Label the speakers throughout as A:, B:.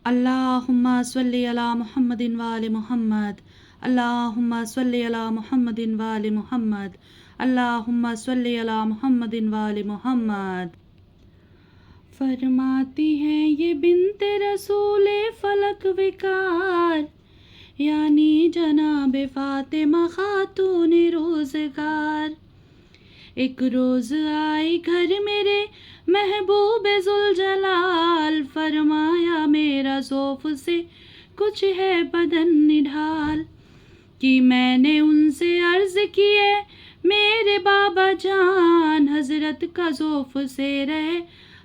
A: اللہم صلی علی محمد وآل محمد، اللہم صلی علی محمد وآل محمد، اللہم صلی علی محمد وآل محمد۔ فرماتی ہیں یہ بنت رسول فلک وقار، یعنی جناب فاطمہ خاتون روزگار۔ ایک روز آئی گھر میرے محبوب ذوالجلال، فرمایا میرا ذوف سے کچھ ہے بدن نڈھال، کہ میں نے ان سے عرض کیے میرے بابا جان، حضرت کا ذوف سے رہے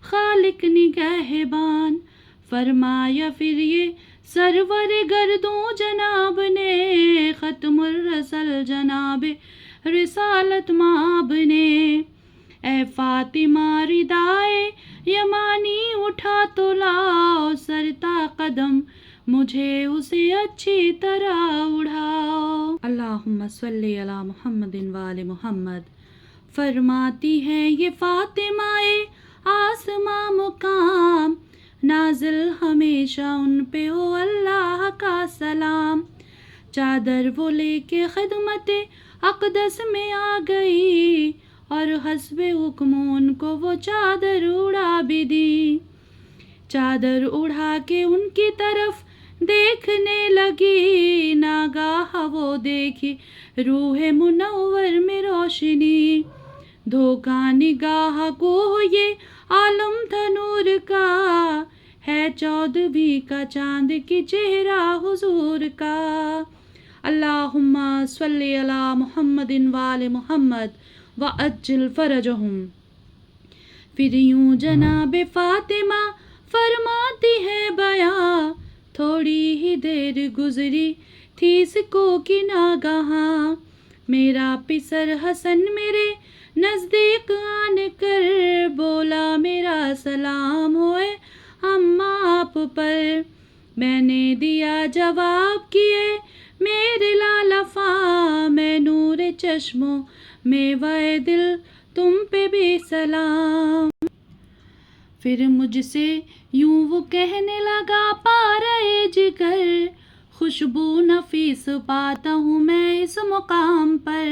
A: خالق نگہبان۔ فرمایا پھر یہ سرور گردوں جناب نے، ختم الرسل جناب رسالت مآب نے، اے فاطمہ ردائے یمانی اٹھا تو لاؤ، سرتا قدم مجھے اسے اچھی طرح اڑھاؤ۔ اللہم صلی علی محمد وآل محمد۔ فرماتی ہے یہ فاطمہ آسماں مقام، نازل ہمیشہ ان پہ ہو اللہ کا سلام۔ چادر وہ لے کے خدمت اقدس میں آ گئی، اور حسب حکم ان کو وہ چادر اڑا بھی دی۔ چادر اڑا کے ان کی طرف دیکھنے لگی، ناگاہ وہ دیکھی روح منور میں روشنی۔ دھوکا نگاہ کو یہ عالم تھا نور کا، ہے 14ویں کا چاند کی چہرہ حضور کا۔ اللہم صلی علی محمد وآل محمد وعجل فرجہم۔ پھر یوں جناب فاطمہ فرماتی ہے بیاں، تھوڑی ہی دیر گزری تھی سکو کی ناگہاں، میرا پسر حسن میرے نزدیک آن کر بولا میرا سلام ہوئے اماں آپ پر۔ میں نے دیا جواب کیے میرے لالا فاں، میں نور چشموں میں وے دل تم پہ بھی سلام۔ پھر مجھ سے یوں وہ کہنے لگا پارے جگر، خوشبو نفیس پاتا ہوں میں اس مقام پر،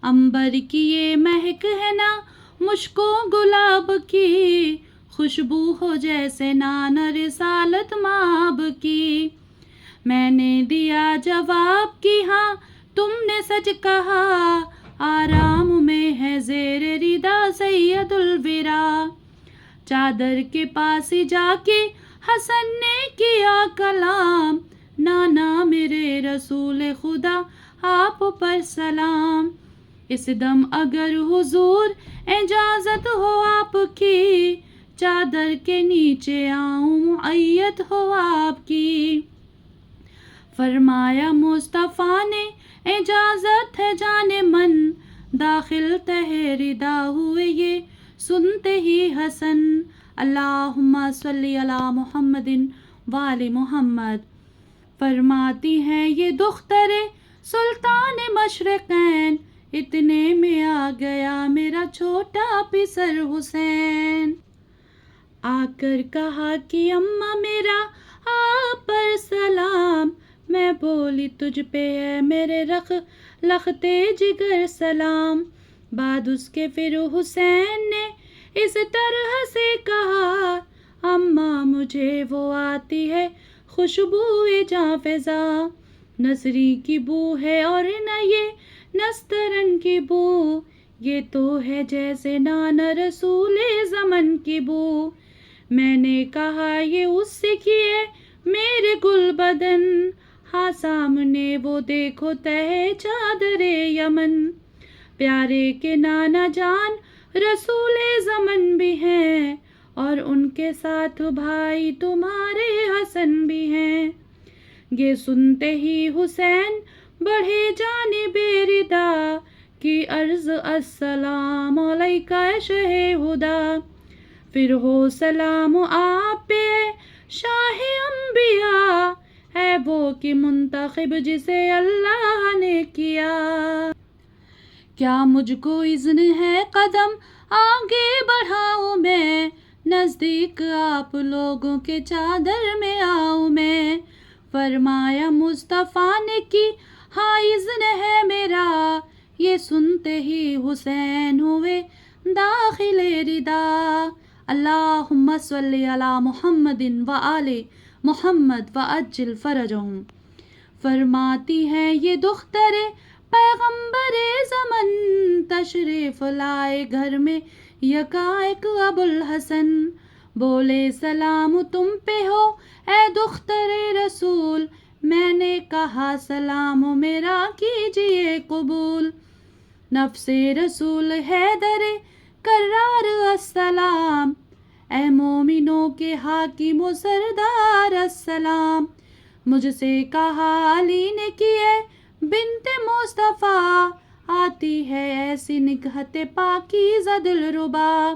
A: عنبر کی یہ مہک ہے نا مشک و گلاب کی، خوشبو ہو جیسے نانا رسالت مآب کی۔ میں نے دیا جواب کہ ہاں تم نے سچ کہا، آرام میں ہے زیر ردا سید الورا۔ چادر کے پاس جا کے حسن نے کیا کلام، نانا میرے رسول خدا آپ پر سلام۔ اس دم اگر حضور اجازت ہو آپ کی، چادر کے نیچے آؤں معیت ہو آپ کی۔ فرمایا مصطفیٰ نے اجازت ہے جانے من، داخل تہ ردا ہوئے یہ سنتے ہی حسن۔ اللہم صلی علی محمد وآل محمد۔ فرماتی ہیں یہ دختر سلطان مشرقین، اتنے میں آ گیا میرا چھوٹا پسر حسین۔ آ کر کہا کہ اماں میرا آپ پر سلام، میں بولی تجھ پہ ہے میرے لختے جگر سلام۔ بعد اس کے پھر حسین نے اس طرح سے کہا، اماں مجھے وہ آتی ہے خوشبو جاں فضا، نصری کی بو ہے اور نہ یہ نسترن کی بو، یہ تو ہے جیسے نانا رسول زمن کی بو۔ میں نے کہا یہ اس سے کیے میرے گل بدن، ہاں سامنے وہ دیکھو تہ چادر یمن، پیارے کے نانا جان رسول زمن بھی ہیں، اور ان کے ساتھ بھائی تمہارے حسن بھی ہیں۔ یہ سنتے ہی حسین بڑھے جانب ردا، کی عرض السلام علیکہ شہ ہدا۔ پھر ہو سلام آپ پہ شاہ انبیاء، ہے وہ کہ منتخب جسے اللہ نے کیا۔ کیا مجھ کو اذن ہے قدم آگے بڑھاؤں میں، نزدیک آپ لوگوں کے چادر میں آؤں میں. فرمایا مصطفیٰ نے کی ہاں اذن ہے میرا، یہ سنتے ہی حسین ہوئے داخل ردا. اللہم صلی علی محمد وآل محمد وعجل فرجہم. فرماتی ہے یہ دختر پیغمبر زمن، تشریف لائے گھر میں یکایک ابوالحسن. بولے سلام تم پہ ہو اے دختر رسول، میں نے کہا سلام میرا کیجئے قبول. نفس رسول حیدر کرار السلام، اے مومنوں کے حاکم و سردار السلام. مجھ سے کہا علی نے کی ہے بنت مصطفیٰ، آتی ہے ایسی نگہت پاکیزہ دلربا.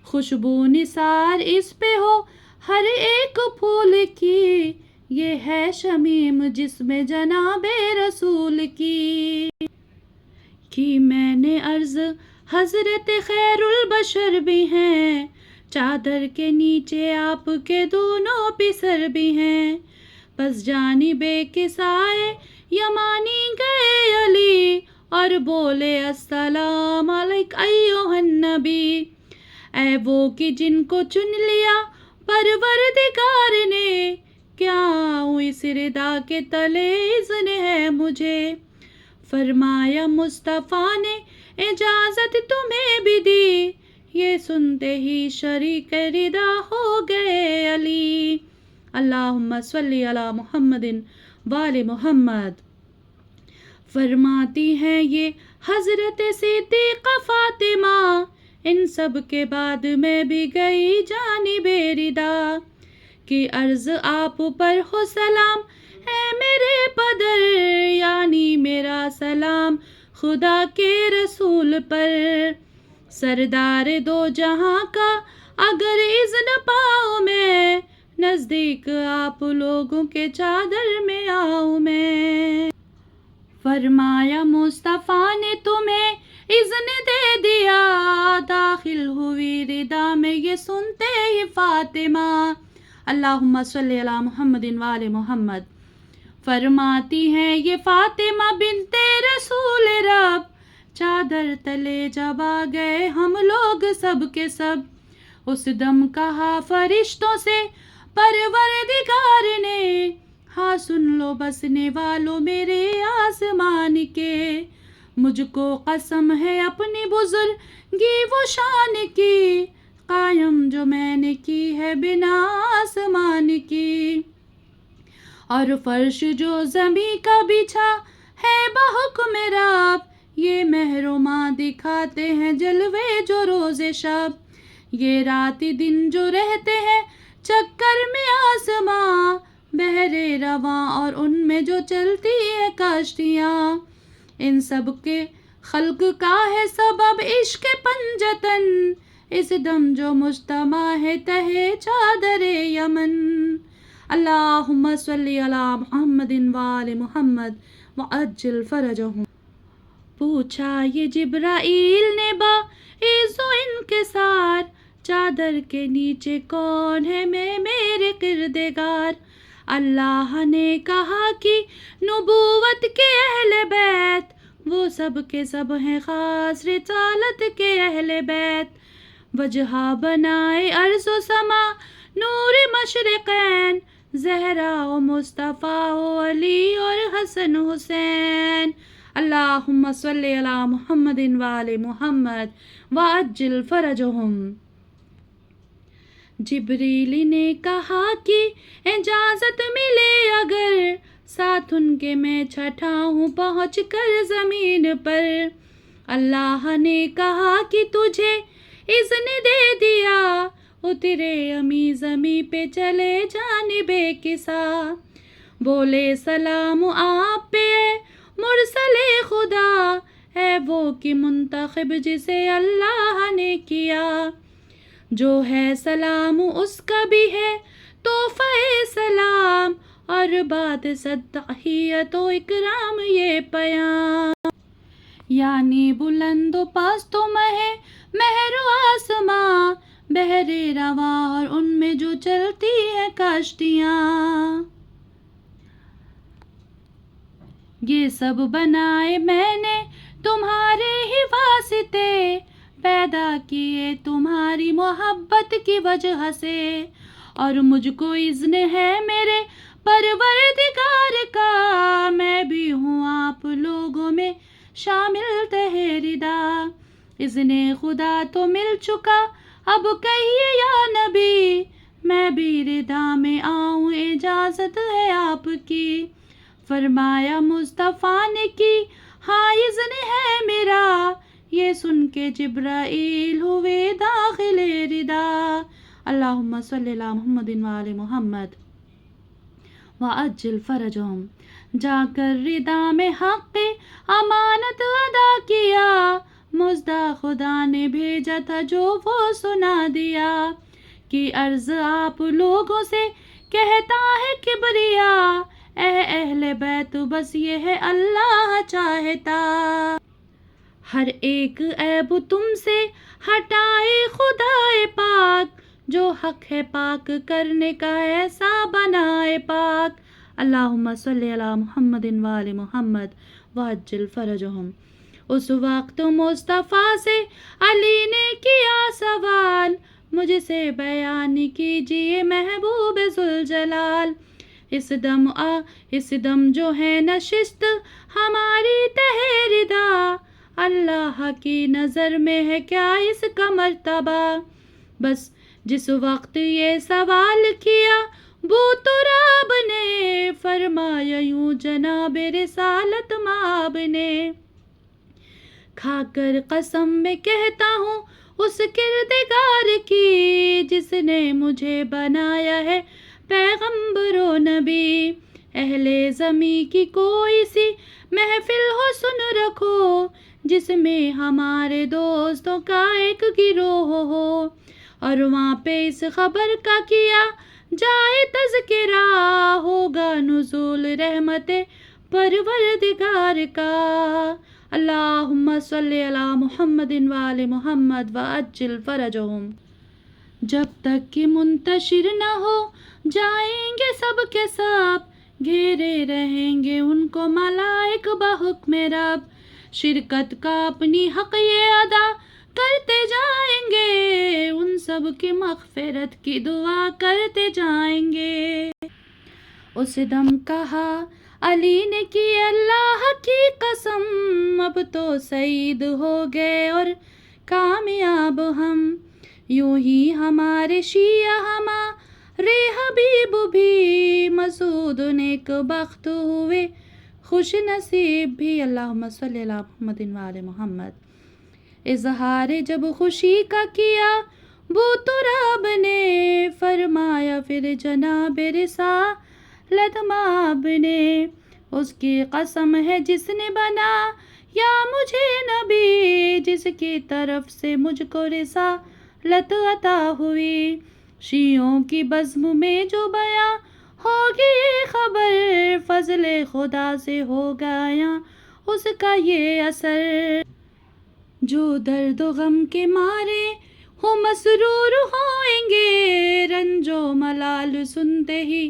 A: خوشبو نثار اس پہ ہو ہر ایک پھول کی، یہ ہے شمیم جس میں جناب رسول کی. میں نے عرض حضرت خیر البشر بھی ہیں، چادر کے نیچے آپ کے دونوں پسر بھی ہیں. پس جانب کے سائے یمانی گئے علی اور بولے السلام علیک ایھا النبی. اے وہ کہ جن کو چن لیا پروردگار نے، کیا آؤں اس ردا کے تلے اذن ہے مجھے. فرمایا مصطفیٰ نے اجازت تمہیں بھی دی، یہ سنتے ہی شریک ردا ہو گئے علی. اللہم صلی علی محمد وآل محمد. فرماتی ہے یہ حضرت صدیقہ فاطمہ، ان سب کے بعد میں بھی گئی جانب ردا. کہ عرض آپ پر ہو سلام اے میرے پدر، یعنی میرا سلام خدا کے رسول پر. سردار دو جہاں کا اگر اذن پاؤں میں، نزدیک آپ لوگوں کے چادر میں آؤں میں. فرمایا مصطفیٰ نے تمہیں اذن دے دیا، داخل ہوئی ردا میں یہ سنتے ہی فاطمہ. اللہم صلی علی محمد وآل محمد. فرماتی ہیں یہ فاطمہ بنت رسول رب، چادر تلے جب آ گئے ہم لوگ سب کے سب. اس دم کہا فرشتوں سے پروردگار نے، ہاں سن لو بسنے والوں میرے آسمان کے. مجھ کو قسم ہے اپنی بزرگی و شان کی، قائم جو میں نے کی ہے بنا آسمان کی. اور فرش جو زمیں کا بچھا ہے بحکم رب، یہ مہر و ماہ دکھاتے ہیں جلوے جو روز شب. یہ رات دن جو رہتے ہیں چکر میں آسماں، بحر رواں اور ان میں جو چلتی ہے کاشتیاں. ان سب کے خلق کا ہے سبب عشق پنجتن، اس دم جو مجتمع ہے تہے چادر یمن. اللہم صلی علی محمد وآل محمد وعجل فرجہم. پوچھا یہ جبرائیل نے باعث و انکسار، چادر کے نیچے کون ہے میں میرے کردگار. اللہ نے کہا کہ نبوت کے اہل بیت وہ سب کے سب ہیں خاص رسالت کے اہل بیت. وجہ بنائے ارض و سما نور مشرقین، زہرا و مصطفیٰ و علی اور حسن حسین. اللہم صلی علی محمد وآل محمد وعجل فرجہم. جبریل نے کہا کہ اجازت ملے اگر ساتھ ان کے میں چھٹا ہوں پہنچ کر زمین پر. اللہ نے کہا کہ تجھے اذن دے دیا، اترے امی زمیں پہ چلے جانب کسا. بولے سلام آپ پہ اے مرسل خدا، ہے وہ کہ منتخب جسے اللہ نے کیا. جو ہے سلام اس کا بھی ہے تحفہ سلام، اور بعد صد تحیت و اکرام یہ پیام. یعنی بلند و پست و مہر و آسماں، بحر رواں اور ان میں جو چلتی ہیں کشتیاں، یہ سب بنائے میں نے تمہارے ہی واسطے، پیدا کیے تمہاری محبت کی وجہ سے، اور مجھ کو اذن ہے میرے پروردگار کا، میں بھی ہوں آپ لوگوں میں شامل تہے ردا، اذن خدا تو مل چکا اب کہیے یا نبی، میں بھی ردا میں آؤں اجازت ہے آپ کی، فرمایا مصطفیٰ نے کی ہاں اذن ہے میرا، یہ سن کے جبرائیل ہوئے داخل ردا، اللہم صلی علی محمد وآل محمد وعجل فرجہم، جا کر ردا میں حق امانت ادا کیا، مژدہ خدا نے بھیجا تھا جو وہ سنا دیا، کہ عرض آپ لوگوں سے کہتا ہے کبریا، اے اہل بیت بس یہ ہے اللہ چاہتا، ہر ایک عیب تم سے ہٹائے خدائے پاک، جو حق ہے پاک کرنے کا ایسا بنائے پاک، اللہم صلی علی محمد وآل محمد وعجل فرجہم۔ اس وقت مصطفیٰ سے علی نے کیا سوال، مجھ سے بیان کیجئے محبوب ذوالجلال، اس دم جو ہے نشست ہماری تہے ردا، اللہ کی نظر میں ہے کیا اس کا مرتبہ، بس جس وقت یہ سوال کیا بو تراب نے، فرمایا یوں جناب رسالت مآب نے، کھا کر قسم میں کہتا ہوں اس کردگار کی، جس نے مجھے بنایا ہے پیغمبر و نبی، اہل زمیں کی کوئی سی محفل ہو سن رکھو، جس میں ہمارے دوستوں کا ایک گروہ ہو، اور وہاں پہ اس خبر کا کیا جائے تذکرہ، ہوگا نزول رحمت پروردگار کا، اللہم صلی علی محمد وآل محمد وعجل فرجہم، جب تک کہ منتشر نہ ہو جائیں گے سب کے سب، گھیرے رہیں گے ان کو ملائک بحکم رب، شرکت کا اپنی حق یہ ادا کرتے جائیں گے، ان سب کی مغفرت کی دعا کرتے جائیں گے، اس دم کہا علی نے کی اللہ کی قسم، اب تو سعید ہو گئے اور کامیاب ہم، یوں ہی ہمارے شیعہ ہمارے حبیب بھی مسعود نیک بخت ہوئے خوش نصیب بھی، اللہم صلی علی محمد وآل محمد، اظہار جب خوشی کا کیا بو تراب نے، فرمایا پھر جناب رسالت مآب نے، اس کی قسم ہے جس نے بنا یا مجھے نبی، جس کی طرف سے مجھ کو رسالت عطا ہوئی، شیعوں کی بزم میں جو بیاں ہوگی یہ خبر، فضل خدا سے ہوگا یا اس کا یہ اثر، جو درد و غم کے مارے ہو مسرور ہوئیں گے، رنج و ملال سنتے ہی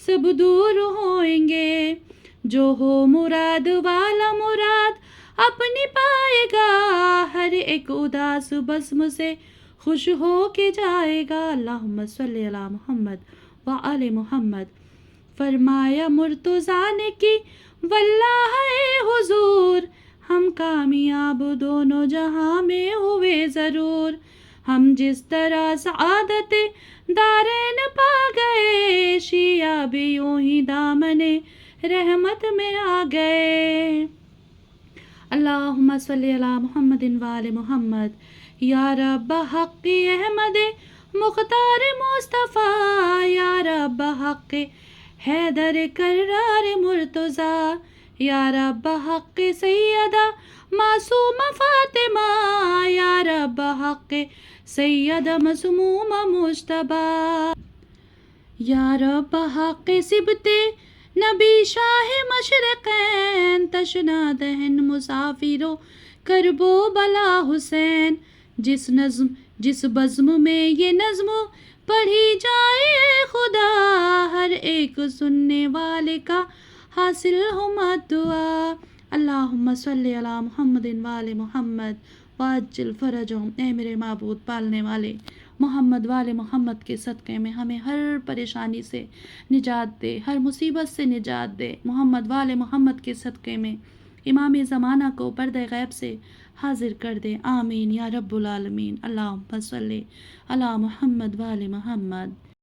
A: سب دور ہوئیں گے، جو ہو مراد والا مراد اپنی پائے گا، ہر ایک اداس بزم سے خوش ہو کے جائے گا، اللہم صلی علی محمد وآل محمد، فرمایا مرتضیٰ نے کی واللہ اے حضور، ہم کامیاب دونوں جہاں میں ہوئے ضرور، ہم جس طرح سعادت دارین پا گئے، شیعہ بھی یوں ہی دامن رحمت میں آ گئے، اللہم صلی علی محمد وآل محمد، یا رب حق احمد مختار مصطفیٰ، یا رب حق حیدر کرار مرتضیٰ، یا رب حق سیدہ معصومہ فاطمہ، یا رب حق سیدہ مسمومہ مجتبیٰ، یا رب حق سبت نبی شاہ مشرقین، تشنا دہن مسافر و کرب و بلا حسین، جس نظم جس بزم میں یہ نظم پڑھی جائے اے خدا، ہر ایک سننے والے کا حاصل ہو دعا۔ اللہم صلی علی محمد وآل محمد وعجل فرجہم۔ اے میرے معبود پالنے والے، محمد وآل محمد کے صدقے میں ہمیں ہر پریشانی سے نجات دے، ہر مصیبت سے نجات دے۔ محمد وآل محمد کے صدقے میں امام زمانہ کو پردہ غیب سے حاضر کر دے، آمین یا رب العالمین۔ اللہم صلی علی محمد وآل محمد۔